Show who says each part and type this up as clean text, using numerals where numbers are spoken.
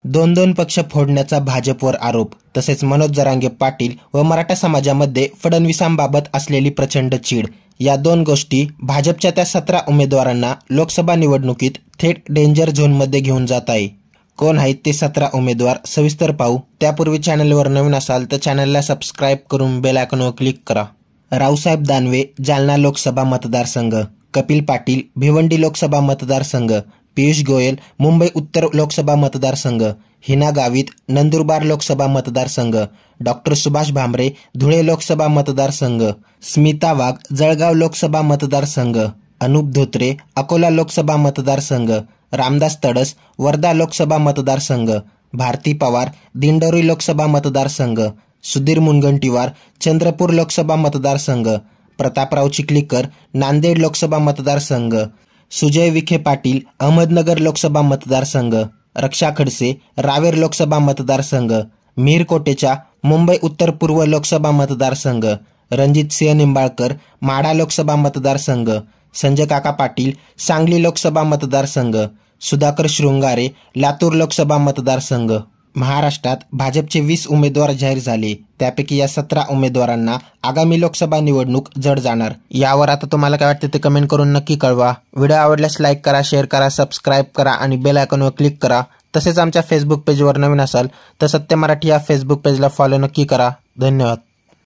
Speaker 1: दोन पक्ष फोडण्याचा भाजपवर आरोप. तसेच मनोज जरांगे पाटील व मराठा समाजामध्ये फडणवीसांबाबत असलेली प्रचंड चीड. या दोन गोष्टी भाजपच्या त्या 17 उमेदवारांना लोकसभा निवडणुकीत थेट डेंजर झोनमध्ये घेऊन जात आहे. कोण आहेत ते 17 उमेदवार सविस्तर पाहू. त्यापूर्वी चॅनलवर नवीन असाल तर चॅनलला सबस्क्राईब करून बेल आयकॉनवर क्लिक करा. रावसाहेब दानवे जालना लोकसभा मतदारसंघ, कपिल पाटील भिवंडी लोकसभा मतदारसंघ, पियुष गोयल मुंबई उत्तर लोकसभा मतदारसंघ, हिना गावित नंदुरबार लोकसभा मतदारसंघ, डॉक्टर सुभाष भामरे धुळे लोकसभा मतदारसंघ, स्मिता वाघ जळगाव लोकसभा मतदारसंघ, अनुप धोत्रे अकोला लोकसभा मतदारसंघ, रामदास तडस वर्धा लोकसभा मतदारसंघ, भारती पवार दिंडोरी लोकसभा मतदारसंघ, सुधीर मुनगंटीवार चंद्रपूर लोकसभा मतदारसंघ, प्रतापराव चिखलीकर नांदेड लोकसभा मतदारसंघ, सुजय विखे पाटील अहमदनगर लोकसभा मतदारसंघ, रक्षा खडसे रावेर लोकसभा मतदारसंघ, मिहीर कोटेचा मुंबई उत्तर पूर्व लोकसभा मतदारसंघ, रणजित सिंह निंबाळकर माढा लोकसभा मतदारसंघ, संजय काका पाटील सांगली लोकसभा मतदारसंघ, सुधाकर शृंगारे लातूर लोकसभा मतदारसंघ. महाराष्ट्रात भाजपचे 20 उमेदवार जाहीर झाले. त्यापैकी या 17 उमेदवारांना आगामी लोकसभा निवडणूक जड जाणार. यावर आता तुम्हाला काय वाटते ते कमेंट करून नक्की कळवा. व्हिडिओ आवडल्यास लाईक करा, शेअर करा, सबस्क्राईब करा आणि बेल आयकॉनवर क्लिक करा. तसेच आमच्या फेसबुक पेजवर नवीन असाल तर सत्य मराठी या फेसबुक पेजला फॉलो नक्की करा. धन्यवाद.